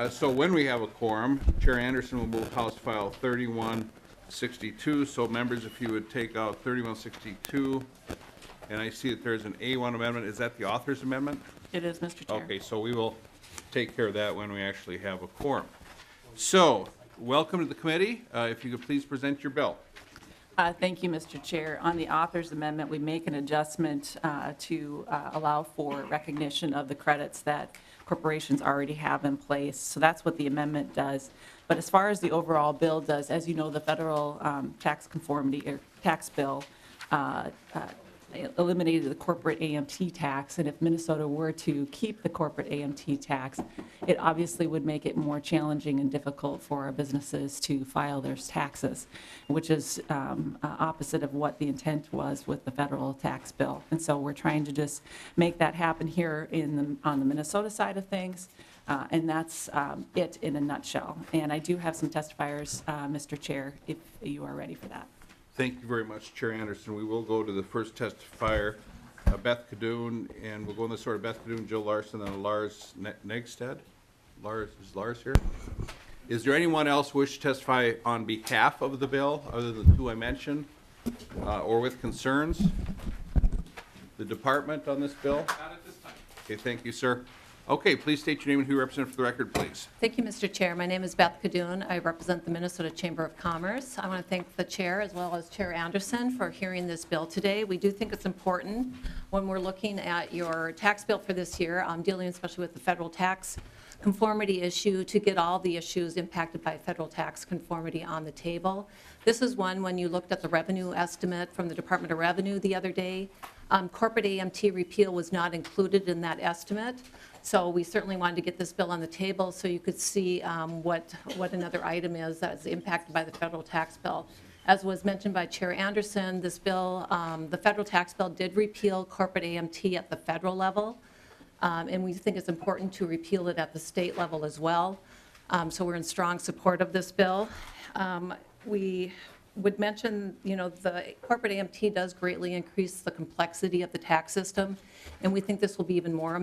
So when we have a quorum, Chair Anderson will move House File 3162. So members, if you would take out 3162, and I see that there's an A1 amendment. Is that the author's amendment? It is, Mr. Chair. Okay, so we will take care of that when we actually have a quorum. So, welcome to the committee. If you could please present your bill. Thank you, Mr. Chair. On the author's amendment, we make an adjustment to allow for recognition of the credits that corporations already have in place. So that's what the amendment does. But as far as the overall bill does, as you know, the federal tax conformity or tax bill eliminated the corporate AMT tax, and if Minnesota were to keep the corporate AMT tax, it obviously would make it more challenging and difficult for our businesses to file their taxes, which is opposite of what the intent was with the federal tax bill. And so we're trying to just make that happen here on the Minnesota side of things. And that's it in a nutshell. And I do have some testifiers, Mr. Chair, if you are ready for that. Thank you very much, Chair Anderson. We will go to the first testifier, Beth Cadoon, and we'll go in this order: Beth Cadoon, Joe Larson, and Lars Negstead. Is Lars here? Is there anyone else wish to testify on behalf of the bill, other than the two I mentioned, or with concerns? The department on this bill? Not at this time. Okay, thank you, sir. Okay, please state your name and who you represent for the record, please. Thank you, Mr. Chair. My name is Beth Cadoon. I represent the Minnesota Chamber of Commerce. I want to thank the chair as well as Chair Anderson for hearing this bill today. We do think it's important when we're looking at your tax bill for this year, dealing especially with the federal tax conformity issue, to get all the issues impacted by federal tax conformity on the table. This is one when you looked at the revenue estimate from the Department of Revenue the other day. Corporate AMT repeal was not included in that estimate. So we certainly wanted to get this bill on the table so you could see what another item is that's impacted by the federal tax bill. As was mentioned by Chair Anderson, this bill, the federal tax bill did repeal corporate AMT at the federal level, and we think it's important to repeal it at the state level as well. So we're in strong support of this bill. We would mention, the corporate AMT does greatly increase the complexity of the tax system, and we think this will be even more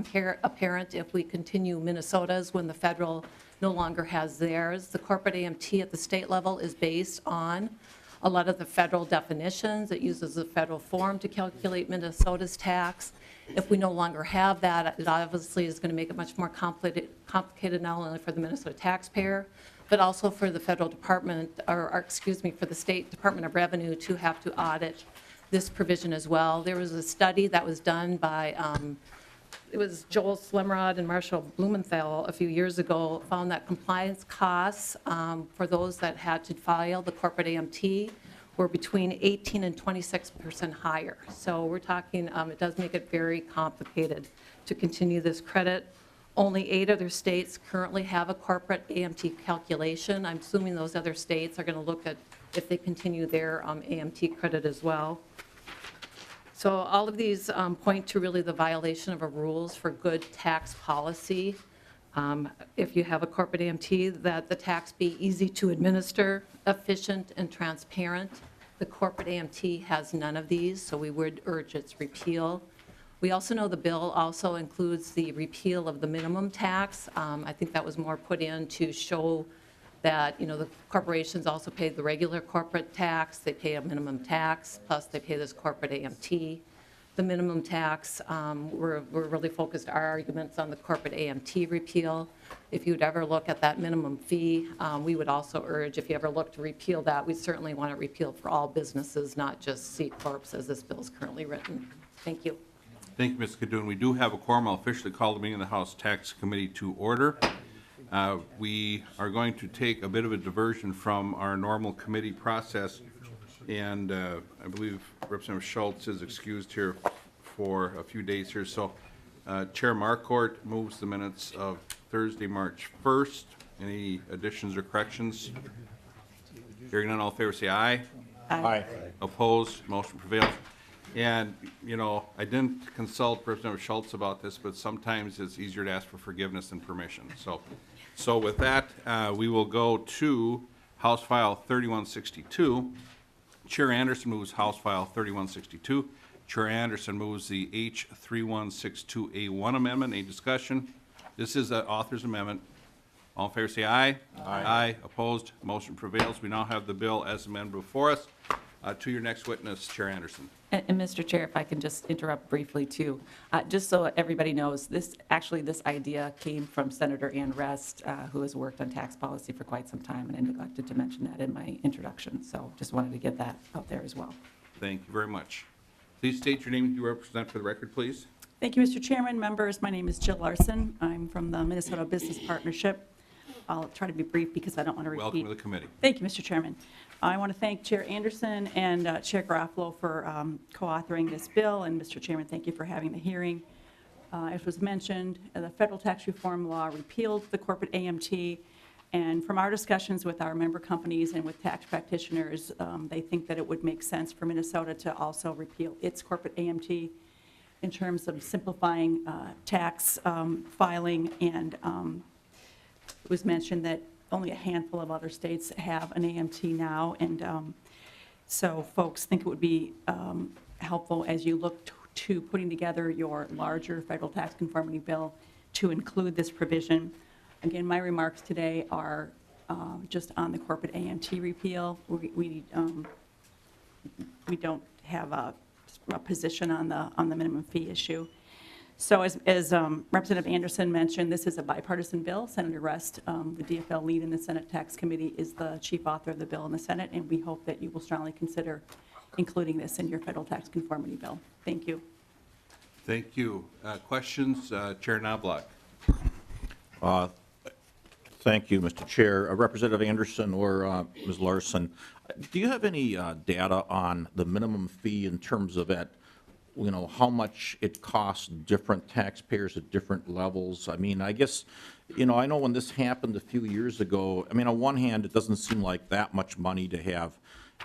apparent if we continue Minnesota's when the federal no longer has theirs. The corporate AMT at the state level is based on a lot of the federal definitions. It uses the federal form to calculate Minnesota's tax. If we no longer have that, it obviously is going to make it much more complicated not only for the Minnesota taxpayer, but also for the federal department, or for the state Department of Revenue to have to audit this provision as well. There was a study that was done by, it was Joel Slimrod and Marshall Blumenthal a few years ago, found that compliance costs for those that had to file the corporate AMT were between 18 and 26% higher. So we're talking, it does make it very complicated to continue this credit. Only 8 other states currently have a corporate AMT calculation. I'm assuming those other states are going to look at if they continue their AMT credit as well. So all of these point to really the violation of our rules for good tax policy. If you have a corporate AMT, that the tax be easy to administer, efficient, and transparent. The corporate AMT has none of these, so we would urge its repeal. We also know the bill also includes the repeal of the minimum tax. I think that was more put in to show that, the corporations also pay the regular corporate tax. They pay a minimum tax, plus they pay this corporate AMT. The minimum tax, we're really focused our arguments on the corporate AMT repeal. If you'd ever look at that minimum fee, we would also urge, if you ever look to repeal that, we certainly want it repealed for all businesses, not just C Corps, as this bill is currently written. Thank you. Thank you, Ms. Cadoon. We do have a quorum. I'll officially call the meeting of the House Tax Committee to order. We are going to take a bit of a diversion from our normal committee process, and I believe Representative Schultz is excused here for a few days here. So Chair Marquardt moves the minutes of Thursday, March 1st. Any additions or corrections? Hearing none, all in favor say aye. Aye. Opposed? Motion prevails. And, I didn't consult Representative Schultz about this, but sometimes it's easier to ask for forgiveness than permission. So with that, we will go to House File 3162. Chair Anderson moves House File 3162. Chair Anderson moves the H3162A1 amendment. Any discussion? This is an author's amendment. All in favor, say aye. Aye. Opposed? Motion prevails. We now have the bill as amended before us. To your next witness, Chair Anderson. And Mr. Chair, if I can just interrupt briefly too, just so everybody knows, this idea came from Senator Ann Rest, who has worked on tax policy for quite some time, and I neglected to mention that in my introduction. So just wanted to get that out there as well. Thank you very much. Please state your name and you represent for the record, please. Thank you, Mr. Chairman, members. My name is Jill Larson. I'm from the Minnesota Business Partnership. I'll try to be brief because I don't want to repeat. Welcome to the committee. Thank you, Mr. Chairman. I want to thank Chair Anderson and Chair Garofalo for co-authoring this bill. And Mr. Chairman, thank you for having the hearing. As was mentioned, the federal tax reform law repealed the corporate AMT. And from our discussions with our member companies and with tax practitioners, they think that it would make sense for Minnesota to also repeal its corporate AMT in terms of simplifying tax filing. And it was mentioned that only a handful of other states have an AMT now. And so folks think it would be helpful as you look to putting together your larger federal tax conformity bill to include this provision. Again, my remarks today are just on the corporate AMT repeal. We don't have a position on the minimum fee issue. So as Representative Anderson mentioned, this is a bipartisan bill. Senator Rest, the DFL lead in the Senate Tax Committee, is the chief author of the bill in the Senate, and we hope that you will strongly consider including this in your federal tax conformity bill. Thank you. Thank you. Questions? Chair Knobloch. Thank you, Mr. Chair. Representative Anderson or Ms. Larson, do you have any data on the minimum fee in terms of how much it costs different taxpayers at different levels? I mean, I guess, I know when this happened a few years ago, I mean, on one hand, it doesn't seem like that much money to have,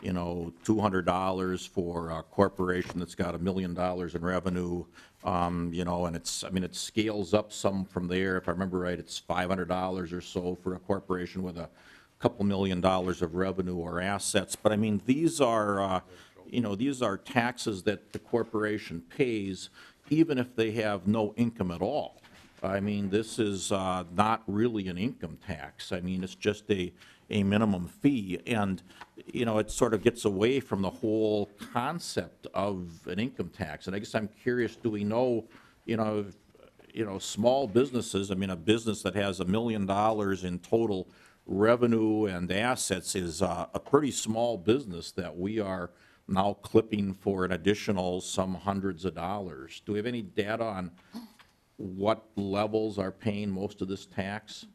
$200 for a corporation that's got $1 million in revenue, and it scales up some from there. If I remember right, it's $500 or so for a corporation with a couple $1 million of revenue or assets. But I mean, these are taxes that the corporation pays even if they have no income at all. I mean, this is not really an income tax. I mean, it's just a minimum fee. And, it sort of gets away from the whole concept of an income tax. And I guess I'm curious, do we know, small businesses, I mean, a business that has $1 million in total revenue and assets is a pretty small business that we are now clipping for an additional some hundreds of dollars. Do we have any data on what levels are paying most of this tax?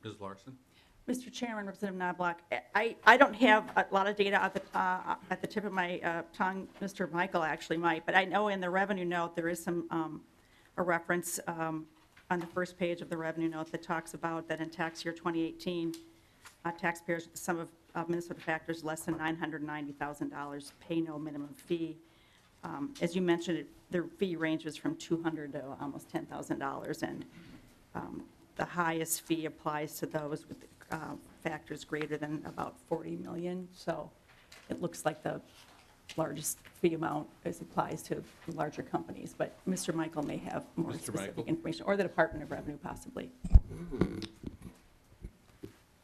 Ms. Larson. Mr. Chairman, Representative Knobloch, I don't have a lot of data at the tip of my tongue. Mr. Michael actually might, but I know in the revenue note there is some a reference on the first page of the revenue note that talks about that in tax year 2018, taxpayers with the sum of Minnesota factors less than $990,000 pay no minimum fee. As you mentioned, the fee ranges from $200 to almost $10,000, and the highest fee applies to those with factors greater than about 40 million. So it looks like the largest fee amount applies to larger companies, but Mr. Michael may have more specific information, or the Department of Revenue possibly.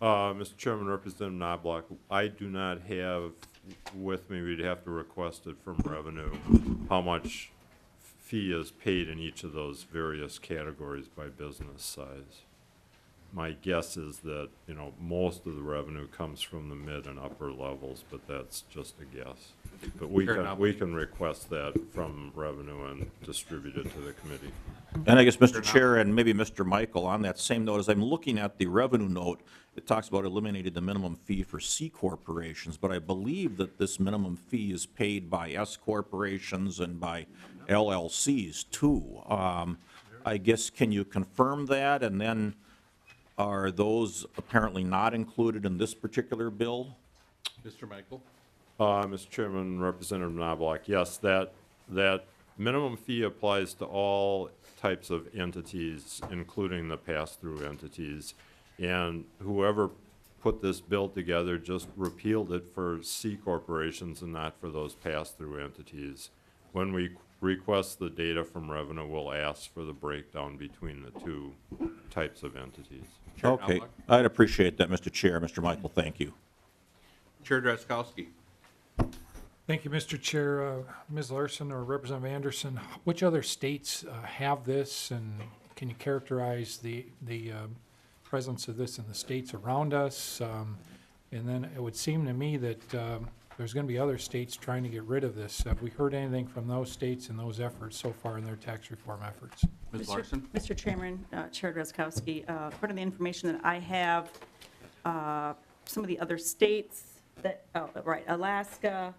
Mr. Chairman, Representative Knobloch, I do not have with me, we'd have to request it from Revenue, how much fee is paid in each of those various categories by business size. My guess is that, most of the revenue comes from the mid and upper levels, but that's just a guess. But we can request that from Revenue and distribute it to the committee. And I guess, Mr. Chair, and maybe Mr. Michael, on that same note, as I'm looking at the revenue note, it talks about eliminating the minimum fee for C corporations, but I believe that this minimum fee is paid by S corporations and by LLCs too. I guess, can you confirm that? And then are those apparently not included in this particular bill? Mr. Michael. Mr. Chairman, Representative Knobloch, yes, that minimum fee applies to all types of entities, including the pass-through entities. And whoever put this bill together just repealed it for C corporations and not for those pass-through entities. When we request the data from Revenue, we'll ask for the breakdown between the two types of entities. Chair Okay, Knobloch. I'd appreciate that, Mr. Chair. Mr. Michael, thank you. Chair Drazkowski. Thank you, Mr. Chair. Ms. Larson or Representative Anderson, which other states have this, and can you characterize the presence of this in the states around us? And then it would seem to me that there's going to be other states trying to get rid of this. Have we heard anything from those states and those efforts so far in their tax reform efforts? Ms. Larson. Mr. Chairman, Chair Drazkowski, according to the information that I have, some of the other states that, right, Alaska,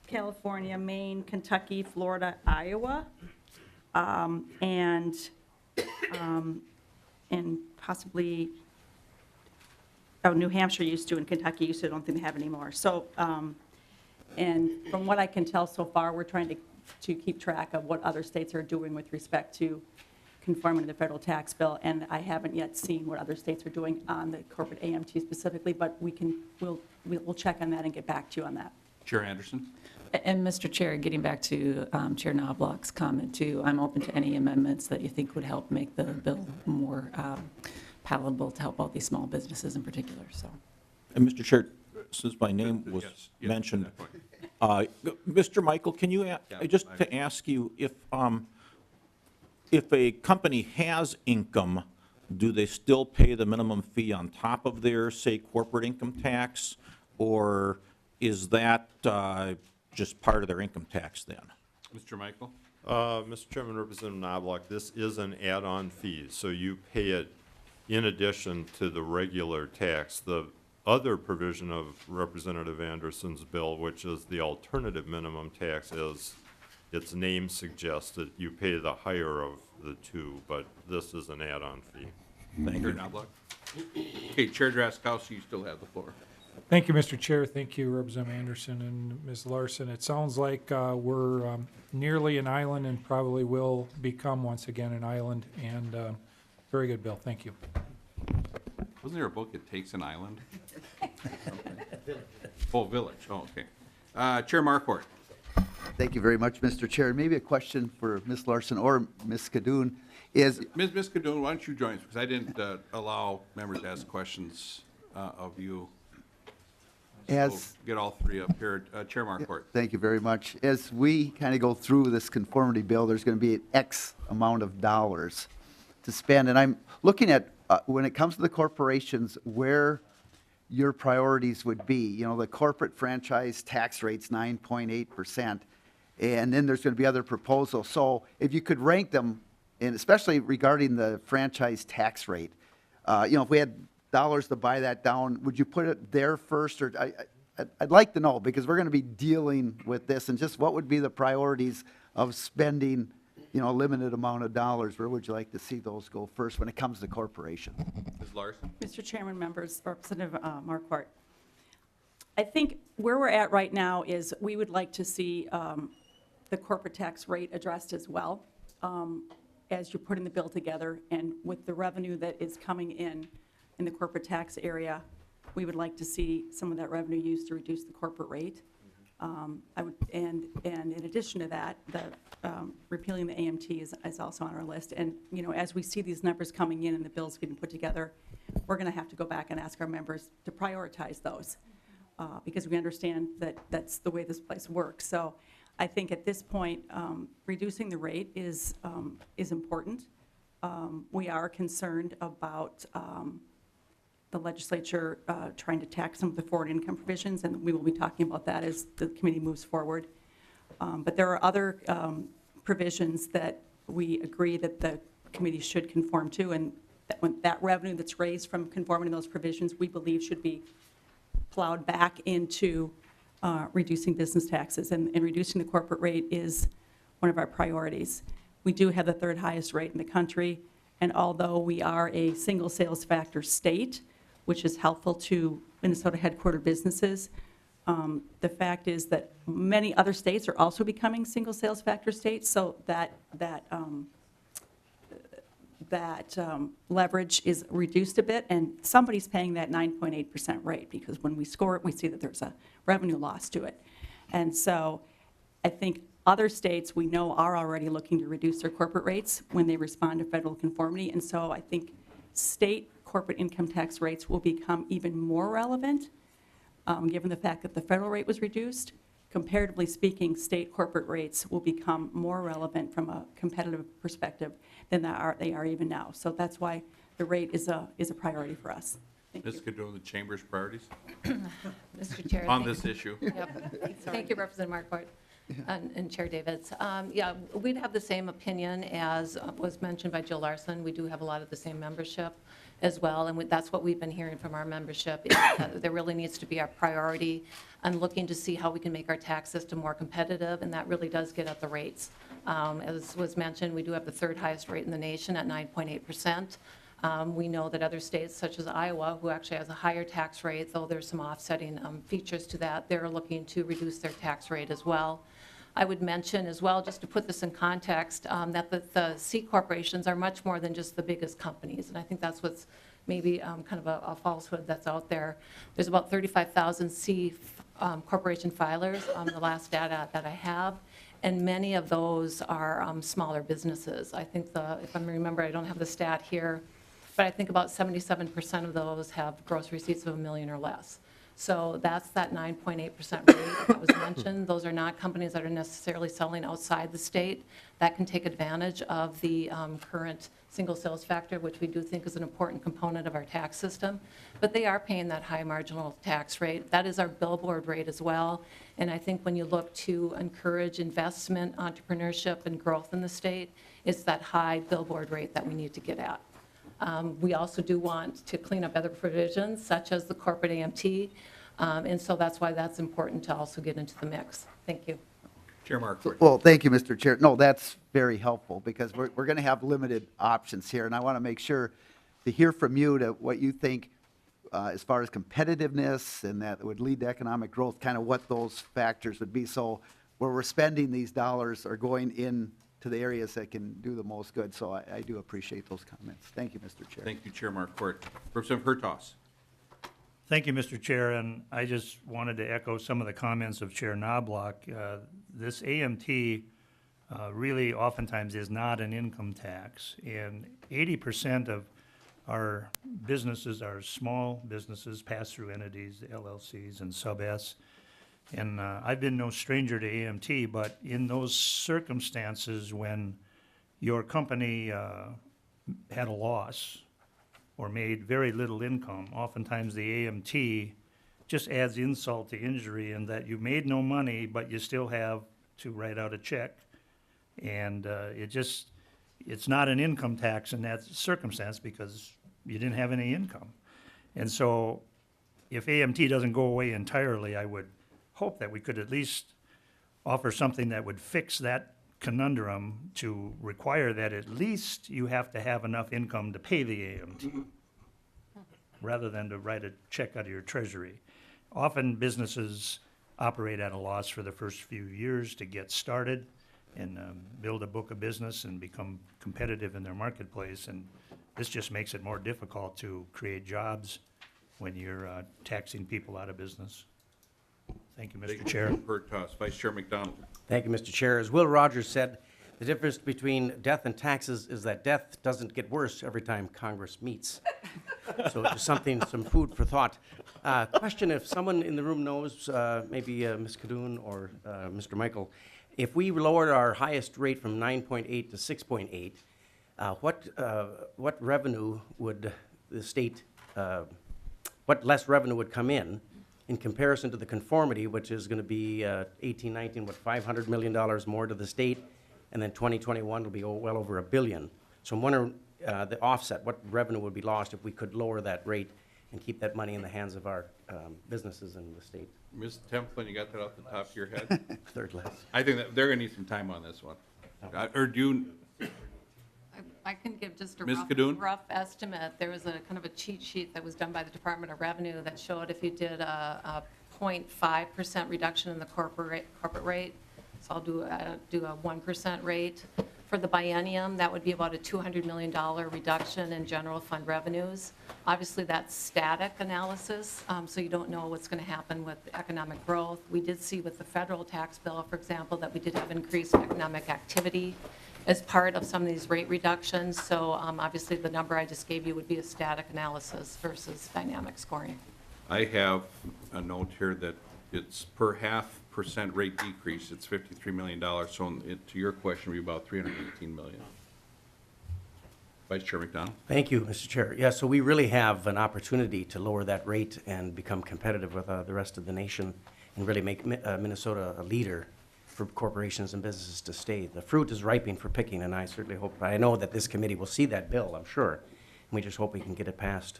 California, Maine, Kentucky, Florida, Iowa, and possibly, New Hampshire used to, and Kentucky used to, I don't think they have anymore. So, and from what I can tell so far, we're trying to keep track of what other states are doing with respect to conforming to the federal tax bill, and I haven't yet seen what other states are doing on the corporate AMT specifically, but we'll check on that and get back to you on that. Chair Anderson. And Mr. Chair, getting back to Chair Knobloch's comment too, I'm open to any amendments that you think would help make the bill more palatable to help all these small businesses in particular, so. And Mr. Chair, since my name was Yes, mentioned, that point. Mr. Michael, can you, just to ask you, if a company has income, do they still pay the minimum fee on top of their, say, corporate income tax? Or is that just part of their income tax then? Mr. Michael. Mr. Chairman, Representative Knobloch, this is an add-on fee, so you pay it in addition to the regular tax. The other provision of Representative Anderson's bill, which is the alternative minimum tax, is its name suggests that you pay the higher of the two, but this is an add-on fee. Thank Chair you. Knobloch. Okay, Chair Drazkowski, you still have the floor. Thank you, Mr. Chair. Thank you, Representative Anderson and Ms. Larson. It sounds like we're nearly an island and probably will become once again an island, and very good bill. Thank you. Wasn't there a book, It Takes an Island? Oh, Village, oh, okay. Chair Marquardt. Thank you very much, Mr. Chair. Maybe a question for Ms. Larson or Ms. Kadoun is, Ms. Kadoun, why don't you join us, because I didn't allow members to ask questions of you. as, So get all three up here. Chair Marquardt. thank you very much. As we kind of go through this conformity bill, there's going to be an X amount of dollars to spend. And I'm looking at, when it comes to the corporations, where your priorities would be. You know, the corporate franchise tax rate's 9.8%. And then there's going to be other proposals. So if you could rank them, and especially regarding the franchise tax rate, you know, if we had dollars to buy that down, would you put it there first? Or I'd like to know, because we're going to be dealing with this, and just what would be the priorities of spending, you know, a limited amount of dollars? Where would you like to see those go first when it comes to corporations? Ms. Larson. Mr. Chairman, members, Representative Marquardt, I think where we're at right now is we would like to see the corporate tax rate addressed as well as you're putting the bill together, and with the revenue that is coming in the corporate tax area, we would like to see some of that revenue used to reduce the corporate rate. I would, and in addition to that, the repealing the AMT is also on our list. And, you know, as we see these numbers coming in and the bills getting put together, we're going to have to go back and ask our members to prioritize those because we understand that that's the way this place works. So I think at this point, reducing the rate is important. We are concerned about the legislature trying to tax some of the forward income provisions, and we will be talking about that as the committee moves forward. But there are other provisions that we agree that the committee should conform to, and that revenue that's raised from conforming to those provisions, we believe should be plowed back into reducing business taxes, and reducing the corporate rate is one of our priorities. We do have the third highest rate in the country, and although we are a single sales factor state, which is helpful to Minnesota headquartered businesses, the fact is that many other states are also becoming single sales factor states, so that leverage is reduced a bit, and somebody's paying that 9.8% rate, because when we score it, we see that there's a revenue loss to it. And so I think other states we know are already looking to reduce their corporate rates when they respond to federal conformity, and so I think state corporate income tax rates will become even more relevant, given the fact that the federal rate was reduced. Comparatively speaking, state corporate rates will become more relevant from a competitive perspective than they are even now. So that's why the rate is a priority for us. Thank Ms. you. Cadoon, the chamber's priorities Mr. Chair. on thank this issue? Yep. Thank you, Representative Marquardt and Chair Davids. Yeah, we'd have the same opinion as was mentioned by Jill Larson. We do have a lot of the same membership as well, and that's what we've been hearing from our membership, is that there really needs to be a priority on looking to see how we can make our tax system more competitive, and that really does get at the rates. As was mentioned, we do have the third highest rate in the nation at 9.8%. We know that other states, such as Iowa, who actually has a higher tax rate, though there's some offsetting features to that, they're looking to reduce their tax rate as well. I would mention as well, just to put this in context, that the C corporations are much more than just the biggest companies, and I think that's what's maybe kind of a falsehood that's out there. There's about 35,000 C corporation filers, the last data that I have, and many of those are smaller businesses. I think if I remember, I don't have the stat here, but I think about 77% of those have gross receipts of $1 million or less. So that's that 9.8% rate that was mentioned. Those are not companies that are necessarily selling outside the state that can take advantage of the current single sales factor, which we do think is an important component of our tax system. But they are paying that high marginal tax rate. That is our billboard rate as well. And I think when you look to encourage investment, entrepreneurship, and growth in the state, it's that high billboard rate that we need to get at. We also do want to clean up other provisions, such as the corporate AMT, and so that's why that's important to also get into the mix. Thank you. Chair Markford. Well, thank you, Mr. Chair. No, that's very helpful, because we're going to have limited options here, and I want to make sure to hear from you to what you think as far as competitiveness and that would lead to economic growth, kind of what those factors would be. So where we're spending these dollars are going in to the areas that can do the most good. So I do appreciate those comments. Thank you, Mr. Chair. Thank you, Chair Markford. Representative Hertaus. Thank you, Mr. Chair, and I just wanted to echo some of the comments of Chair Knobloch. This AMT really oftentimes is not an income tax, and 80% of our businesses are small businesses, pass-through entities, LLCs and sub-S. And I've been no stranger to AMT, but in those circumstances when your company had a loss or made very little income, oftentimes the AMT just adds insult to injury in that you made no money, but you still have to write out a check. And it's not an income tax in that circumstance because you didn't have any income. And so if AMT doesn't go away entirely, I would hope that we could at least offer something that would fix that conundrum to require that at least you have to have enough income to pay the AMT rather than to write a check out of your treasury. Often businesses operate at a loss for the first few years to get started and build a book of business and become competitive in their marketplace. And this just makes it more difficult to create jobs when you're taxing people out of business. Thank you, Mr. Chair. Hertaus. Vice Chair McDonald. Thank you, Mr. Chair. As Will Rogers said, the difference between death and taxes is that death doesn't get worse every time Congress meets. So it's some food for thought. Question, if someone in the room knows, maybe Ms. Cadoon or Mr. Michael, if we lowered our highest rate from 9.8 to 6.8, what revenue would the state, what less revenue would come in comparison to the conformity, which is going to be 18, 19, $500 million more to the state, and then 2021 will be well over $1 billion. So I'm wondering the offset, what revenue would be lost if we could lower that rate and keep that money in the hands of our businesses in the state. Ms. Templin, you got that off the top of your head? Third less. I think that they're going to need some time on this one. Or do you, I can give just a Ms. Cadoon? rough estimate. There was a kind of a cheat sheet that was done by the Department of Revenue that showed if you did a 0.5% reduction in the corporate rate, so I'll do a 1% rate. For the biennium, that would be about a $200 million reduction in general fund revenues. Obviously, that's static analysis, so you don't know what's going to happen with economic growth. We did see with the federal tax bill, for example, that we did have increased economic activity as part of some of these rate reductions. So obviously, the number I just gave you would be a static analysis versus dynamic scoring. I have a note here that it's per 0.5% rate decrease, it's $53 million. So to your question, it'd be about $318 million. Vice Chair McDonald? Thank you, Mr. Chair. Yeah, so we really have an opportunity to lower that rate and become competitive with the rest of the nation and really make Minnesota a leader for corporations and businesses to stay. The fruit is ripening for picking, and I certainly hope, I know that this committee will see that bill, I'm sure, and we just hope we can get it passed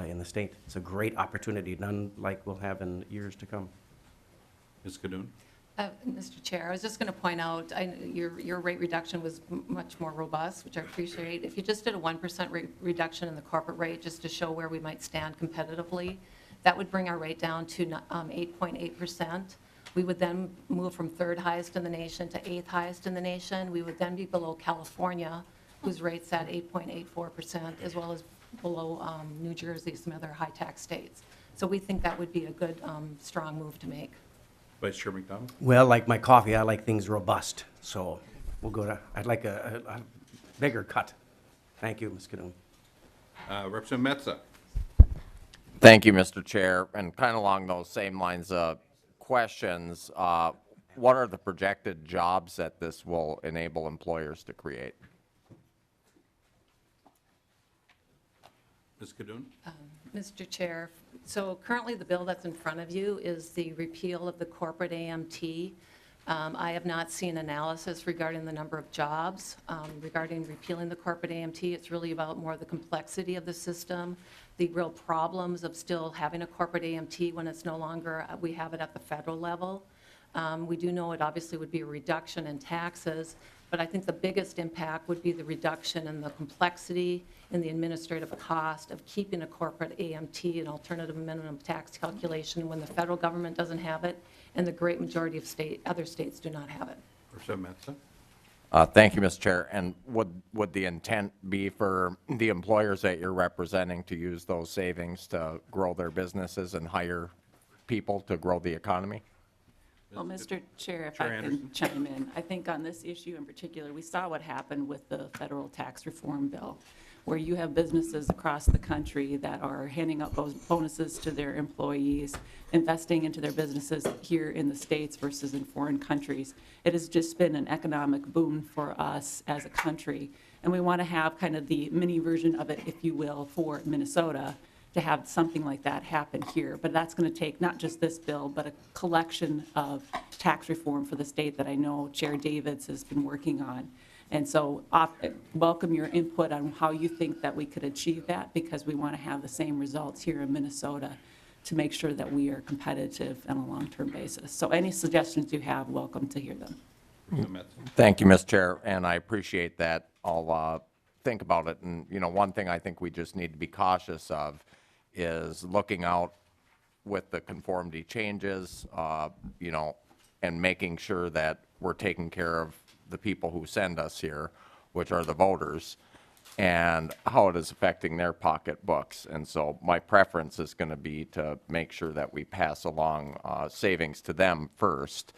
in the state. It's a great opportunity, none like we'll have in years to come. Ms. Kadoun? Mr. Chair, I was just going to point out, your rate reduction was much more robust, which I appreciate. If you just did a 1% rate reduction in the corporate rate, just to show where we might stand competitively, that would bring our rate down to 8.8%. We would then move from third highest in the nation to eighth highest in the nation. We would then be below California, whose rate's at 8.84%, as well as below New Jersey, some other high-tax states. So we think that would be a good, strong move to make. Vice Chair McDonald? Well, like my coffee, I like things robust, so we'll go to, I'd like a bigger cut. Thank you, Ms. Kadoun. Representative Metza? Thank you, Mr. Chair. And kind of along those same lines of questions, what are the projected jobs that this will enable employers to create? Ms. Kadoun? Mr. Chair, so currently the bill that's in front of you is the repeal of the corporate AMT. I have not seen analysis regarding the number of jobs. Regarding repealing the corporate AMT, it's really about more the complexity of the system, the real problems of still having a corporate AMT when it's no longer, we have it at the federal level. We do know it obviously would be a reduction in taxes, but I think the biggest impact would be the reduction in the complexity and the administrative cost of keeping a corporate AMT, an alternative minimum tax calculation, when the federal government doesn't have it and the great majority of other states do not have it. Representative Metza? Thank you, Mr. Chair. And would the intent be for the employers that you're representing to use those savings to grow their businesses and hire people to grow the economy? Well, Mr. Chair, if Chair I Anderson. can chime in, I think on this issue in particular, we saw what happened with the federal tax reform bill, where you have businesses across the country that are handing out those bonuses to their employees, investing into their businesses here in the States versus in foreign countries. It has just been an economic boom for us as a country, and we want to have kind of the mini version of it, if you will, for Minnesota, to have something like that happen here. But that's going to take not just this bill, but a collection of tax reform for the state that I know Chair Davids has been working on. And so welcome your input on how you think that we could achieve that, because we want to have the same results here in Minnesota to make sure that we are competitive on a long-term basis. So any suggestions you have, welcome to hear them. Representative Metza? Thank you, Mr. Chair, and I appreciate that. I'll think about it. And, you know, one thing I think we just need to be cautious of is looking out with the conformity changes, you know, and making sure that we're taking care of the people who send us here, which are the voters, and how it is affecting their pocketbooks. And so my preference is going to be to make sure that we pass along savings to them first,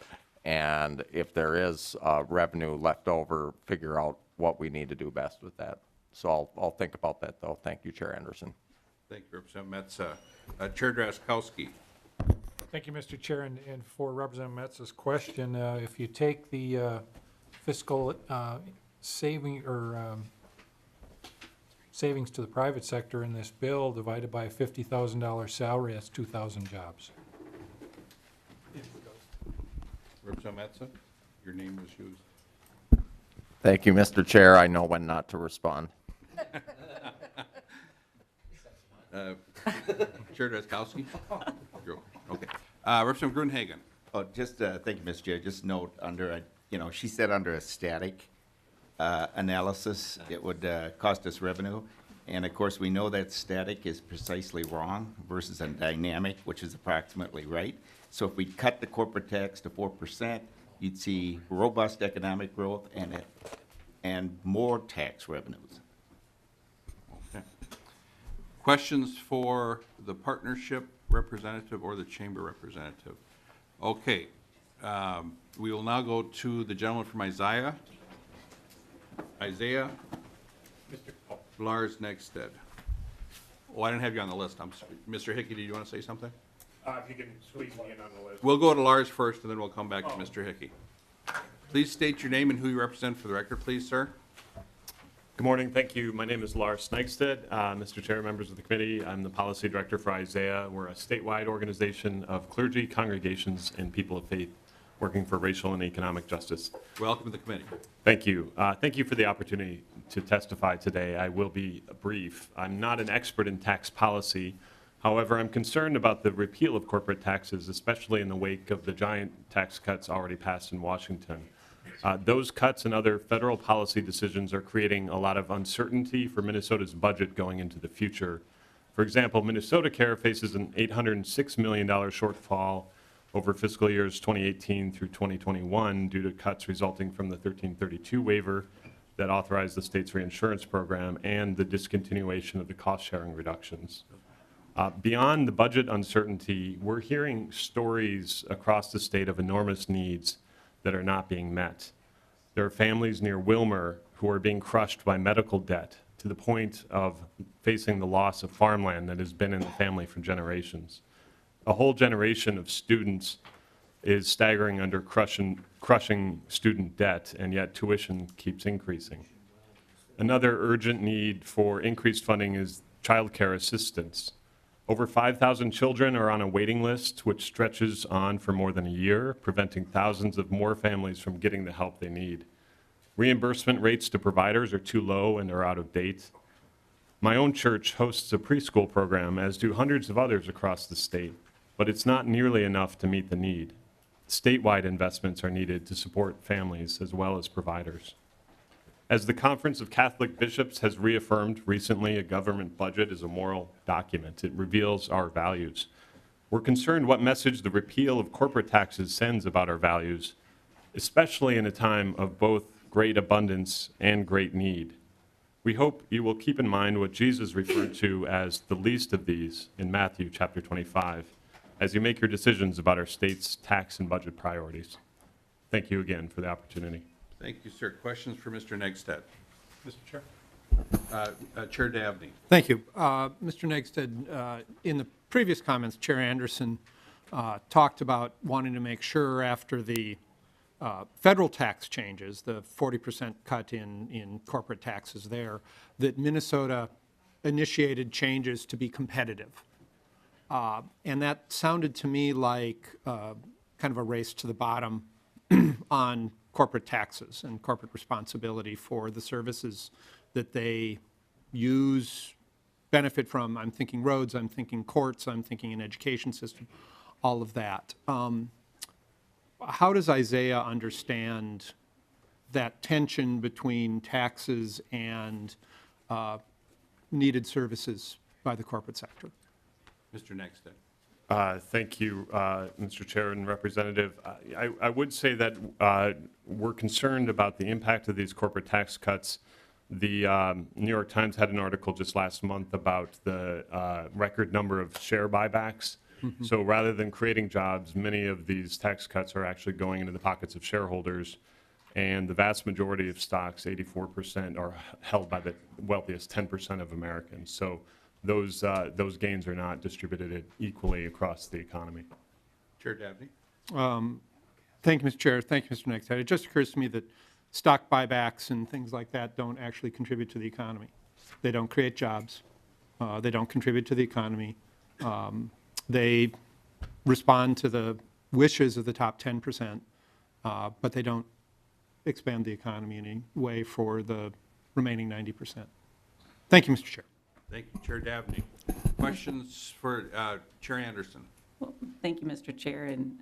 and if there is revenue left over, figure out what we need to do best with that. So I'll think about that, though. Thank you, Chair Anderson. Thank you, Representative Metza. Chair Drazkowski? Thank you, Mr. Chair, and for Representative Metza's question, if you take the fiscal savings to the private sector in this bill divided by a $50,000 salary, that's 2,000 jobs. Representative Metza? Your name was used. Thank you, Mr. Chair. I know when not to respond. Chair Drazkowski? Okay. Representative Gruenhagen? Oh, just, thank you, Mr. Chair. Just note under, she said under a static analysis, it would cost us revenue. And of course, we know that static is precisely wrong versus a dynamic, which is approximately right. So if we cut the corporate tax to 4%, you'd see robust economic growth and more tax revenues. Okay. Questions for the partnership representative or the chamber representative? Okay. We will now go to the gentleman from Isaiah. Isaiah. Lars Nexted. Oh, I didn't have you on the list. I'm sorry. Mr. Hickey, did you want to say something? If you can squeeze me in on the list. We'll go to Lars first, and then we'll come back to Mr. Hickey. Please state your name and who you represent for the record, please, sir. Good morning, thank you. My name is Lars Sneiksted. Mr. Chair, members of the committee, I'm the policy director for Isaiah. We're a statewide organization of clergy, congregations, and people of faith working for racial and economic justice. Welcome to the committee. Thank you. Thank you for the opportunity to testify today. I will be brief. I'm not an expert in tax policy. However, I'm concerned about the repeal of corporate taxes, especially in the wake of the giant tax cuts already passed in Washington. Those cuts and other federal policy decisions are creating a lot of uncertainty for Minnesota's budget going into the future. For example, Minnesota Care faces an $806 million shortfall over fiscal years 2018 through 2021 due to cuts resulting from the 1332 waiver that authorized the state's reinsurance program and the discontinuation of the cost-sharing reductions. Beyond the budget uncertainty, we're hearing stories across the state of enormous needs that are not being met. There are families near Wilmer who are being crushed by medical debt to the point of facing the loss of farmland that has been in the family for generations. A whole generation of students is staggering under crushing student debt, and yet tuition keeps increasing. Another urgent need for increased funding is child care assistance. Over 5,000 children are on a waiting list, which stretches on for more than a year, preventing thousands of more families from getting the help they need. Reimbursement rates to providers are too low and are out of date. My own church hosts a preschool program, as do hundreds of others across the state, but it's not nearly enough to meet the need. Statewide investments are needed to support families as well as providers. As the Conference of Catholic Bishops has reaffirmed recently, a government budget is a moral document. It reveals our values. We're concerned what message the repeal of corporate taxes sends about our values, especially in a time of both great abundance and great need. We hope you will keep in mind what Jesus referred to as the least of these in Matthew chapter 25, as you make your decisions about our state's tax and budget priorities. Thank you again for the opportunity. Thank you, sir. Questions for Mr. Nexted? Mr. Chair. Chair Dabney. Thank you. Mr. Nexted, in the previous comments, Chair Anderson talked about wanting to make sure after the federal tax changes, the 40% cut in corporate taxes there, that Minnesota initiated changes to be competitive. And that sounded to me like kind of a race to the bottom on corporate taxes and corporate responsibility for the services that they use, benefit from. I'm thinking roads, I'm thinking courts, I'm thinking an education system, all of that. How does Isaiah understand that tension between taxes and needed services by the corporate sector? Mr. Nexted. Thank you, Mr. Chair and Representative. I would say that we're concerned about the impact of these corporate tax cuts. The New York Times had an article just last month about the record number of share buybacks. Mm-hmm. So rather than creating jobs, many of these tax cuts are actually going into the pockets of shareholders. And the vast majority of stocks, 84%, are held by the wealthiest 10% of Americans. So those gains are not distributed equally across the economy. Chair Dabney. Thank you, Mr. Chair. Thank you, Mr. Nexted. It just occurs to me that stock buybacks and things like that don't actually contribute to the economy. They don't create jobs. They don't contribute to the economy. They respond to the wishes of the top 10%, but they don't expand the economy in any way for the remaining 90%. Thank you, Mr. Chair. Thank you, Chair Dabney. Questions for Chair Anderson? Well, thank you, Mr. Chair, and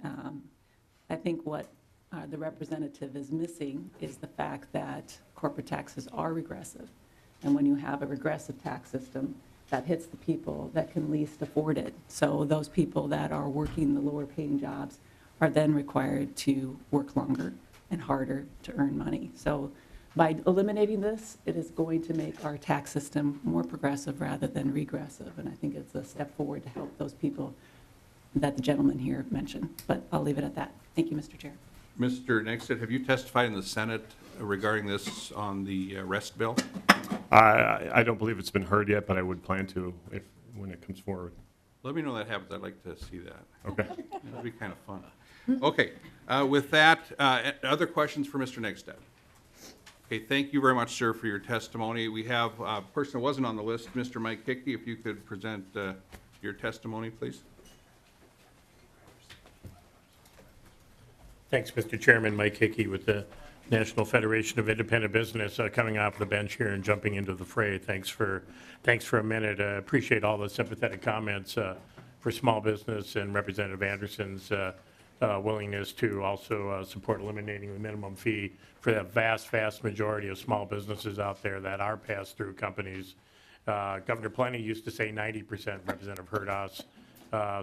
I think what the representative is missing is the fact that corporate taxes are regressive. And when you have a regressive tax system, that hits the people that can least afford it. So those people that are working the lower paying jobs are then required to work longer and harder to earn money. So by eliminating this, it is going to make our tax system more progressive rather than regressive. And I think it's a step forward to help those people that the gentleman here mentioned. But I'll leave it at that. Thank you, Mr. Chair. Mr. Nexted, have you testified in the Senate regarding this on the rest bill? I don't believe it's been heard yet, but I would plan to when it comes forward. Let me know that happens. I'd like to see that. Okay. That'd be kind of fun. Okay, with that, other questions for Mr. Negstad? Okay, thank you very much, sir, for your testimony. We have a person that wasn't on the list, Mr. Mike Hickey, if you could present your testimony, please. Thanks, Mr. Chairman. Mike Hickey with the National Federation of Independent Business, coming off the bench here and jumping into the fray. Thanks for a minute. Appreciate all the sympathetic comments for small business and Representative Anderson's willingness to also support eliminating the minimum fee for the vast majority of small businesses out there that are pass-through companies. Governor Plenty used to say 90%, Representative Hurdas.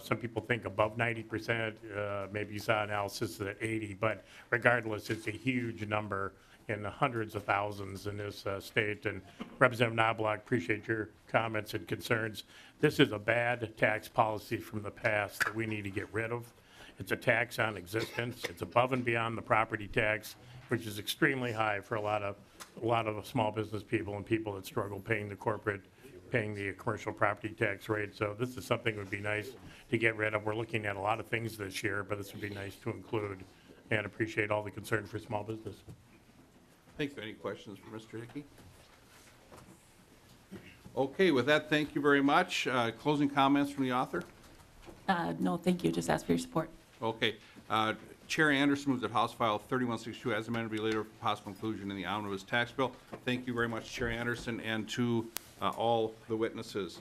Some people think above 90%, maybe you saw analysis at 80, but regardless, it's a huge number in the hundreds of thousands in this state. And Representative Knobloch, appreciate your comments and concerns. This is a bad tax policy from the past that we need to get rid of. It's a tax on existence. It's above and beyond the property tax, which is extremely high for a lot of small business people and people that struggle paying the commercial property tax rate. So this is something that would be nice to get rid of. We're looking at a lot of things this year, but this would be nice to include, and appreciate all the concern for small business. Thank you. Any questions for Mr. Hickey? Okay, with that, thank you very much. Closing comments from the author? No, thank you. Just ask for your support. Okay. Chair Anderson moves that House File 3162 as amended be later for possible inclusion in the omnibus tax bill. Thank you very much, Chair Anderson, and to all the witnesses.